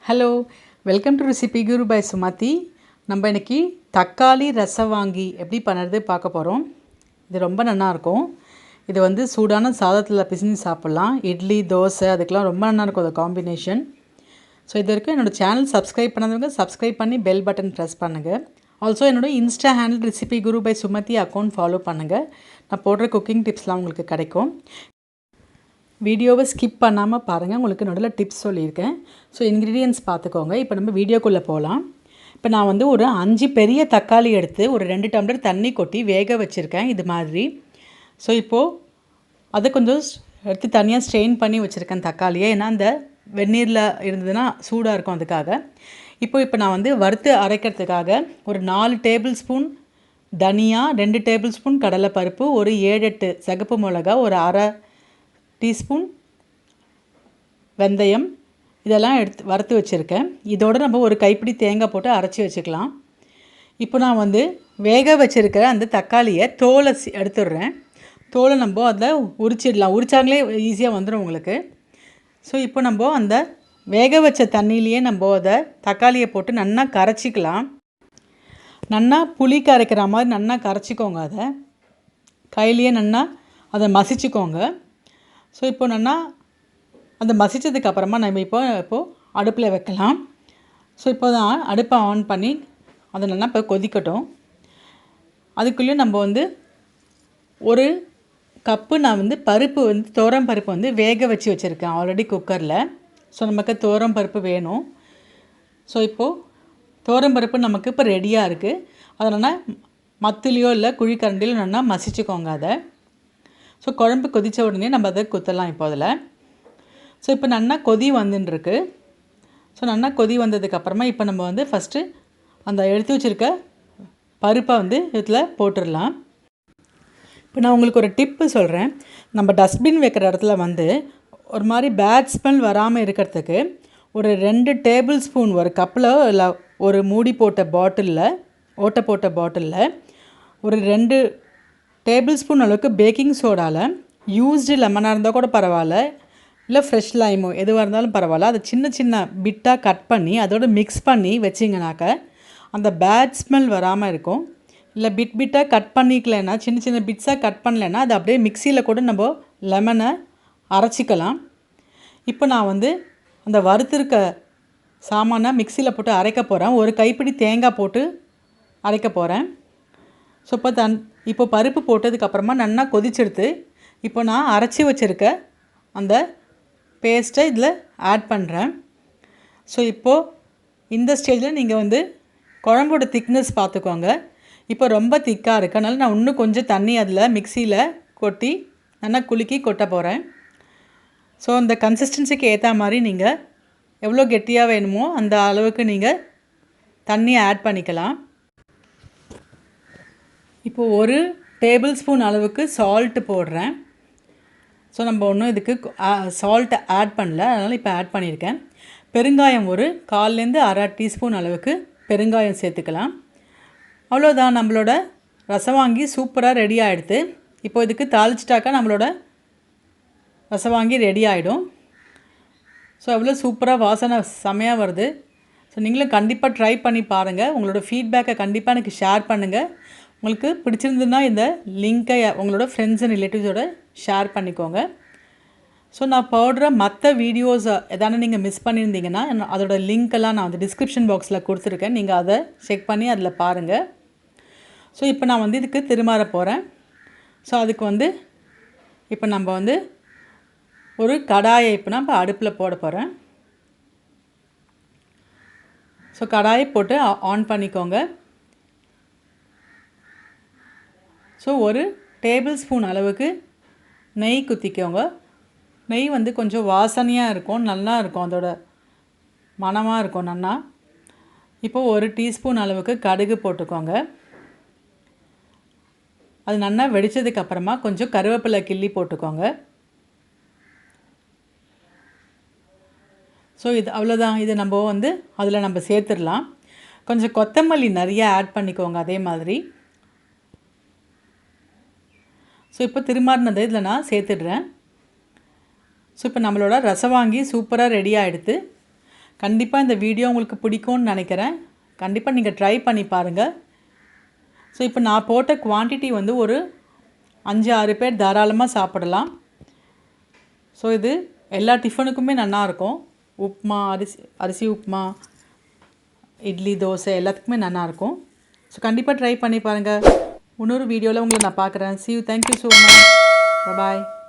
Hello, welcome to recipe guru by Sumathi. நம்ம இன்றைக்கி தக்காளி ரசவாங்கி எப்படி பண்ணுறது பார்க்க போகிறோம். இது ரொம்ப நல்லாயிருக்கும். இது வந்து சூடான சாதத்தில் பிசினி சாப்பிட்லாம். இட்லி, தோசை அதுக்கெலாம் ரொம்ப நல்லாயிருக்கும் அந்த காம்பினேஷன். ஸோ இது வரைக்கும் என்னோடய சேனல் சப்ஸ்கிரைப் பண்ணாதவங்க சப்ஸ்கிரைப் பண்ணி பெல் பட்டன் ப்ரெஸ் பண்ணுங்கள். ஆல்சோ என்னோடய insta handle recipe guru by Sumathi account follow பண்ணுங்கள். நான் போடுற குக்கிங் டிப்ஸ்லாம் உங்களுக்கு கிடைக்கும். வீடியோவை ஸ்கிப் பண்ணாமல் பாருங்கள், உங்களுக்கு நடுவில் டிப்ஸ் சொல்லியிருக்கேன். ஸோ இன்க்ரீடியன்ட்ஸ் பார்த்துக்கோங்க. இப்போ நம்ம வீடியோக்குள்ளே போகலாம். இப்போ நான் வந்து ஒரு 5 பெரிய தக்காளி எடுத்து ஒரு 2 டம்ளர் தண்ணி கொட்டி வேக வச்சுருக்கேன் இது மாதிரி. ஸோ இப்போது அதை கொஞ்சம் எடுத்து தனியாக ஸ்ட்ரெயின் பண்ணி வச்சுருக்கேன் தக்காளியை. ஏன்னா அந்த வெந்நீரில் இருந்ததுன்னா சூடாக இருக்கும் அதுக்காக. இப்போ நான் வந்து வறுத்து அரைக்கிறதுக்காக ஒரு 4 டேபிள் ஸ்பூன் தனியா, 2 டேபிள் ஸ்பூன் கடலைப்பருப்பு, ஒரு 7-8 சிகப்பு மிளகா, ஒரு அரை டீஸ்பூன் வெந்தயம் இதெல்லாம் எடுத்து வறுத்து வச்சுருக்கேன். இதோடு நம்ம ஒரு கைப்பிடி தேங்காய் போட்டு அரைச்சி வச்சுக்கலாம். இப்போ நான் வந்து வேக வச்சுருக்கிற அந்த தக்காளியை தோலை எடுத்துடுறேன். தோலை நம்ம அதில் உரிச்சிடலாம். உரிச்சாங்களே ஈஸியாக வந்துடும் உங்களுக்கு. ஸோ இப்போ நம்ம அந்த வேக வச்ச தண்ணியிலையே நம்ம அதை தக்காளியை போட்டு நல்லா கரைச்சிக்கலாம். நல்லா புளி கரைக்கிற மாதிரி நல்லா கரைச்சிக்கோங்க. அதை கையிலையே நல்லா அதை மசிச்சுக்கோங்க. ஸோ இப்போ நல்லா அந்த மசித்ததுக்கப்புறமா நம்ம இப்போது அடுப்பில் வைக்கலாம். ஸோ இப்போ தான் அடுப்பை ஆன் பண்ணி அதை நல்லா இப்போ கொதிக்கட்டும். அதுக்குள்ளேயும் நம்ம வந்து ஒரு கப்பு நான் வந்து பருப்பு வந்து துவரம் பருப்பு வந்து வேக வச்சு வச்சுருக்கேன் ஆல்ரெடி குக்கரில். ஸோ நமக்கு துவரம் பருப்பு வேணும். ஸோ இப்போது துவரம் பருப்பு நமக்கு இப்போ ரெடியாக இருக்குது. அதனால் மத்துலேயோ இல்லை குழிக்கரண்டிலையோ நல்லா மசிச்சுக்கோங்க அதை. ஸோ குழம்பு கொதித்த உடனே நம்ம அதை குத்தலாம் இப்போ அதில். ஸோ இப்போ நல்லா கொதி வந்துட்டுருக்கு. ஸோ நல்லா கொதி வந்ததுக்கப்புறமா இப்போ நம்ம வந்து ஃபஸ்ட்டு அந்த எடுத்து வச்சுருக்க பருப்பை வந்து இதில் போட்டுடலாம். இப்போ நான் உங்களுக்கு ஒரு டிப்பு சொல்கிறேன். நம்ம டஸ்ட்பின் வைக்கிற இடத்துல வந்து ஒரு மாதிரி பேட் ஸ்மெல் வராமல் இருக்கிறதுக்கு ஒரு 2 டேபிள் ஸ்பூன் ஒரு கப்பில் இல்லை ஒரு மூடி போட்ட பாட்டிலில் ஓட்டை போட்ட பாட்டிலில் ஒரு 2 டேபிள் ஸ்பூன் அளவுக்கு பேக்கிங் சோடாவில் யூஸ்டு லெமனாக இருந்தால் கூட பரவாயில்ல, இல்லை ஃப்ரெஷ் லைமோ எதுவாக இருந்தாலும் பரவாயில்ல, அதை சின்ன சின்ன பிட்டாக கட் பண்ணி அதோடு மிக்ஸ் பண்ணி வச்சிங்கனாக்க அந்த பேட் ஸ்மெல் வராமல் இருக்கும். இல்லை பிட்டாக கட் பண்ணிக்கலைன்னா, சின்ன சின்ன பிட்ஸாக கட் பண்ணலைன்னா அது அப்படியே மிக்சியில் கூட நம்ம லெமனை அரைச்சிக்கலாம். இப்போ நான் வந்து அந்த வறுத்திருக்க சாமானை மிக்சியில் போட்டு அரைக்க போகிறேன். ஒரு கைப்பிடி தேங்காய் போட்டு அரைக்க போகிறேன். ஸோ இப்போ பருப்பு போட்டதுக்கப்புறமா நல்லா கொதிச்செடுத்து இப்போ நான் அரைச்சி வச்சுருக்க அந்த பேஸ்ட்டை இதில் ஆட் பண்ணுறேன். ஸோ இப்போது இந்த ஸ்டேஜில் நீங்கள் வந்து குழம்போட திக்னஸ் பார்த்துக்கோங்க. இப்போ ரொம்ப திக்காக இருக்கனால நான் இன்னும் கொஞ்சம் தண்ணி அதில் மிக்சியில் கொட்டி நல்லா குலுக்கி கொட்ட போகிறேன். ஸோ அந்த கன்சிஸ்டன்சிக்கு ஏற்ற மாதிரி நீங்கள் எவ்வளோ கெட்டியாக வேணுமோ அந்த அளவுக்கு நீங்கள் தண்ணியை ஆட் பண்ணிக்கலாம். இப்போது ஒரு டேபிள் ஸ்பூன் அளவுக்கு சால்ட்டு போடுறேன். ஸோ நம்ம ஒன்றும் இதுக்கு சால்ட்டை ஆட் பண்ணல, அதனால் இப்போ ஆட் பண்ணியிருக்கேன். பெருங்காயம் ஒரு 1/4லேருந்து அரை டீஸ்பூன் அளவுக்கு பெருங்காயம் சேர்த்துக்கலாம். அவ்வளோதான், நம்மளோட ரசவாங்கி சூப்பராக ரெடி ஆகிடுது. இப்போ இதுக்கு தாளிச்சிட்டாக்கா நம்மளோட ரசவாங்கி ரெடி ஆகிடும். ஸோ அவ்வளோ சூப்பராக வாசனை செமையாக வருது. ஸோ நீங்களும் கண்டிப்பாக ட்ரை பண்ணி பாருங்கள். உங்களோட ஃபீட்பேக்கை கண்டிப்பாக எனக்கு ஷேர் பண்ணுங்கள். உங்களுக்கு பிடிச்சிருந்ததுன்னா இந்த லிங்க்கை உங்களோட ஃப்ரெண்ட்ஸ் அண்ட் ரிலேட்டிவ்ஸோட ஷேர் பண்ணிக்கோங்க. ஸோ நான் போடுற மற்ற வீடியோஸ் எதான நீங்கள் மிஸ் பண்ணியிருந்தீங்கன்னா அதோட லிங்க்கெல்லாம் நான் வந்து டிஸ்கிரிப்ஷன் பாக்ஸில் கொடுத்துருக்கேன். நீங்கள் அதை செக் பண்ணி அதில் பாருங்கள். ஸோ இப்போ நான் வந்து இதுக்கு திருமாற போகிறேன். ஸோ அதுக்கு வந்து இப்போ நம்ம வந்து ஒரு கடாயை இப்போ நான் இப்போ அடுப்பில் போட போகிறேன். ஸோ கடாயை போட்டு ஆன் பண்ணிக்கோங்க. ஸோ ஒரு டேபிள் ஸ்பூன் அளவுக்கு நெய் குத்திக்கோங்க. நெய் வந்து கொஞ்சம் வாசனையாக இருக்கும், நல்லா இருக்கும், அதோட மணமாக இருக்கும் நல்லா. இப்போது ஒரு டீஸ்பூன் அளவுக்கு கடுகு போட்டுக்கோங்க. அது நல்லா வெடித்ததுக்கப்புறமா கொஞ்சம் கருவேப்பிலை கிள்ளி போட்டுக்கோங்க. ஸோ இது அவ்வளோதான். இது நம்ம வந்து அதில் நம்ம சேர்த்துடலாம். கொஞ்சம் கொத்தமல்லி நிறைய ஆட் பண்ணிக்கோங்க அதே மாதிரி. ஸோ இப்போ திருமாறினதை இதில் நான் சேர்த்துடுறேன். ஸோ இப்போ நம்மளோட ரசவாங்கி சூப்பராக ரெடி ஆகிடுது. கண்டிப்பாக இந்த வீடியோ உங்களுக்கு பிடிக்கும்னு நினைக்கிறேன். கண்டிப்பாக நீங்கள் ட்ரை பண்ணி பாருங்கள். ஸோ இப்போ நான் போட்ட குவான்டிட்டி வந்து ஒரு 5-6 பேர் தாராளமாக சாப்பிடலாம். ஸோ இது எல்லா டிஃபனுக்குமே நல்லாயிருக்கும். உப்புமா, அரிசி உப்புமா, இட்லி, தோசை எல்லாத்துக்குமே நல்லாயிருக்கும். ஸோ கண்டிப்பாக ட்ரை பண்ணி பாருங்கள். இன்னொரு வீடியோவில் உங்களை நான் பார்க்குறேன். See you. Thank you so much. Bye bye.